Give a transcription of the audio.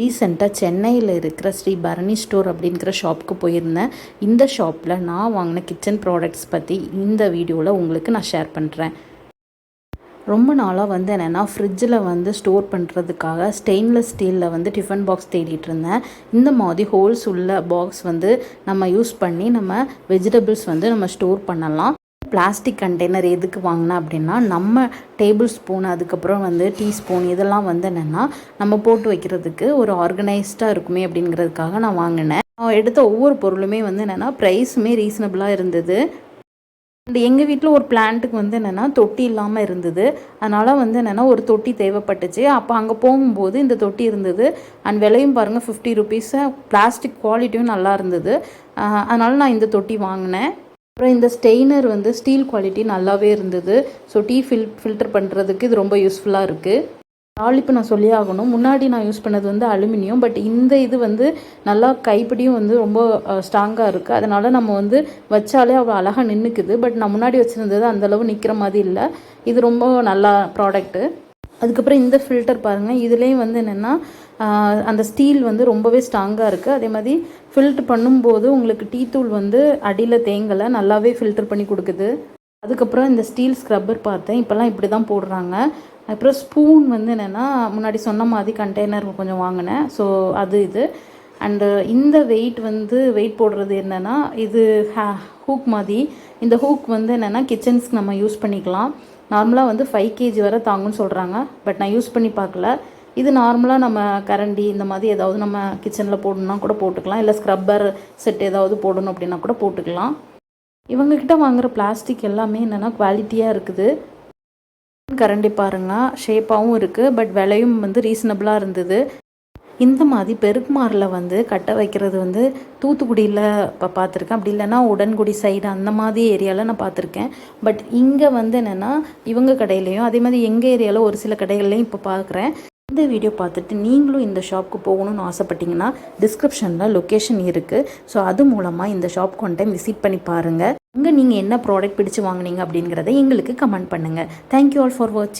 ரீசெண்டாக சென்னையில் இருக்கிற ஸ்ரீ பரணி ஸ்டோர் அப்படிங்கிற ஷாப்புக்கு போயிருந்தேன். இந்த ஷாப்பில் நான் வாங்கின கிச்சன் ப்ராடக்ட்ஸ் பற்றி இந்த வீடியோவில் உங்களுக்கு நான் ஷேர் பண்ணுறேன். ரொம்ப நாளாக என்னென்னா ஃப்ரிட்ஜில் ஸ்டோர் பண்ணுறதுக்காக ஸ்டெயின்லெஸ் ஸ்டீலில் டிஃபன் பாக்ஸ் தேடிட்டு இருந்தேன். இந்த மாதிரி ஹோல்ஸ் உள்ள பாக்ஸ் நம்ம யூஸ் பண்ணி நம்ம வெஜிடபிள்ஸ் நம்ம ஸ்டோர் பண்ணலாம். பிளாஸ்டிக் கண்டெய்னர் எதுக்கு வாங்கினேன் அப்படின்னா, நம்ம டேபிள் ஸ்பூன் அதுக்கப்புறம் டீஸ்பூன் இதெல்லாம் என்னென்னா நம்ம போட்டு வைக்கிறதுக்கு ஒரு ஆர்கனைஸ்டாக இருக்குமே அப்படிங்கிறதுக்காக நான் வாங்கினேன். எடுத்த ஒவ்வொரு பொருளுமே என்னென்னா ப்ரைஸுமே ரீசனபிளாக இருந்தது. எங்கள் வீட்டில் ஒரு பிளான்ட்டுக்கு என்னென்னா தொட்டி இல்லாமல் இருந்தது. அதனால் என்னென்னா ஒரு தொட்டி தேவைப்பட்டுச்சு. அப்போ அங்கே போகும்போது இந்த தொட்டி இருந்தது. அண்ட் விலையும் பாருங்கள் 50 ருபீஸு. பிளாஸ்டிக் குவாலிட்டியும் நல்லா இருந்தது. அதனால் நான் இந்த தொட்டி வாங்கினேன். அப்புறம் இந்த ஸ்டெய்னர் ஸ்டீல் குவாலிட்டி நல்லாவே இருந்தது. ஸோ டீ ஃபில்டர் பண்ணுறதுக்கு இது ரொம்ப யூஸ்ஃபுல்லாக இருக்குது. தாளிப்பு நான் சொல்லி ஆகணும். முன்னாடி நான் யூஸ் பண்ணது அலுமினியம். பட் இந்த இது நல்லா கைப்பிடியும் ரொம்ப ஸ்ட்ராங்காக இருக்குது. அதனால் நம்ம வச்சாலே அவ்வளோ அழகாக நின்றுக்குது. பட் நான் முன்னாடி வச்சுருந்தது அந்தளவு நிற்கிற மாதிரி இல்லை. இது ரொம்ப நல்லா ப்ராடக்ட்டு. அதுக்கப்புறம் இந்த ஃபில்டர் பாருங்கள். இதுலேயும் என்னென்னா அந்த ஸ்டீல் ரொம்பவே ஸ்ட்ராங்காக இருக்குது. அதே மாதிரி ஃபில்ட்ரு பண்ணும்போது உங்களுக்கு டீ தூள் அடியில் தேங்கலை, நல்லாவே ஃபில்டர் பண்ணி கொடுக்குது. அதுக்கப்புறம் இந்த ஸ்டீல் ஸ்க்ரப்பர் பார்த்தேன். இப்போல்லாம் இப்படி தான் போடுறாங்க. அப்புறம் ஸ்பூன் என்னென்னா முன்னாடி சொன்ன மாதிரி கண்டெய்னர் கொஞ்சம் வாங்கினேன். ஸோ அது இது. அண்டு இந்த வெயிட் போடுறது என்னென்னா இது ஹூக் மாதிரி. இந்த ஹூக் என்னென்னா கிச்சன்ஸ்க்கு நம்ம யூஸ் பண்ணிக்கலாம். நார்மலாக 5 kg வரை தாங்குன்னு சொல்கிறாங்க. பட் நான் யூஸ் பண்ணி பார்க்கல. இது நார்மலாக நம்ம கரண்டி இந்த மாதிரி ஏதாவது நம்ம கிச்சனில் போடணுன்னா கூட போட்டுக்கலாம். இல்லை ஸ்க்ரப்பர் செட் ஏதாவது போடணும் அப்படின்னா கூட போட்டுக்கலாம். இவங்கக்கிட்ட வாங்குகிற பிளாஸ்டிக் எல்லாமே என்னென்னா குவாலிட்டியாக இருக்குது. கரண்டி பாருங்கள், ஷேப்பாகவும் இருக்குது. பட் விலையும் ரீசனபிளாக இருந்தது. இந்த மாதிரி பெருக்குமாரில் கட்டை வைக்கிறது தூத்துக்குடியில் இப்போ பார்த்துருக்கேன். அப்படி இல்லைன்னா உடன்குடி சைடு அந்த மாதிரி ஏரியாவில் நான் பார்த்துருக்கேன். பட் இங்கே என்னென்னா இவங்க கடையிலையும் அதே மாதிரி எங்கள் ஏரியாவில் ஒரு சில கடைகள்லையும் இப்போ பார்க்குறேன். இந்த வீடியோ பார்த்துட்டு நீங்களும் இந்த ஷாப்புக்கு போகணும்னு ஆசைப்பட்டீங்கன்னா டிஸ்கிரிப்ஷனில் லொக்கேஷன் இருக்குது. ஸோ அது மூலமாக இந்த ஷாப்புக்கு ஒன் டைம் விசிட் பண்ணி பாருங்கள். அங்கே நீங்கள் என்ன ப்ராடக்ட் பிடிச்சி வாங்கினீங்க அப்படிங்கிறத எங்களுக்கு கமெண்ட் பண்ணுங்கள். தேங்க்யூ ஆல் ஃபார் வாட்சிங்.